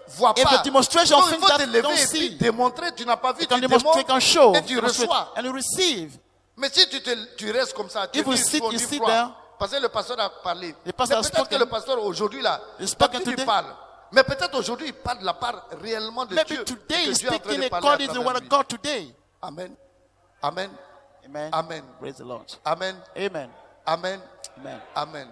voit is pas. a demonstration of Donc il things faut that te you lever don't et see. puis démontrer, tu n'as pas vu, You tu can demonstrate, you can show, démontres et tu reçois. and you receive. Mais si tu restes comme ça, tu If you dis, sit, on you dit sit froid. there. Parce que le pasteur a parlé. The pastor Mais has peut-être que spoken. le pasteur aujourd'hui là, He's spoken d'habitude, il today. parle. Mais peut-être aujourd'hui il parle de la part réellement de Dieu. Maybe today que he's Dieu est en train speaking de parler à according to the travers word of lui. God today. Amen. Amen. Amen. Amen. Praise the Lord. Amen. Amen. Amen. Amen. Amen.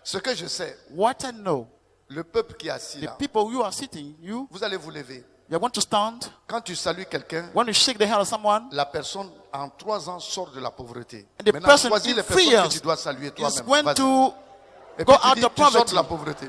Ce que je sais, What I know, le peuple qui est assis the là, people you are sitting, you vous allez vous lever. want to stand. Quand tu salues quelqu'un, When you shake the hand of someone, la personne en 3 ans sort de la pauvreté. the Maintenant, person choisis in les 3 personnes years que tu dois saluer is toi-même. going Vas-y. to Et go puis tu out dis, of tu sors poverty. de la pauvreté.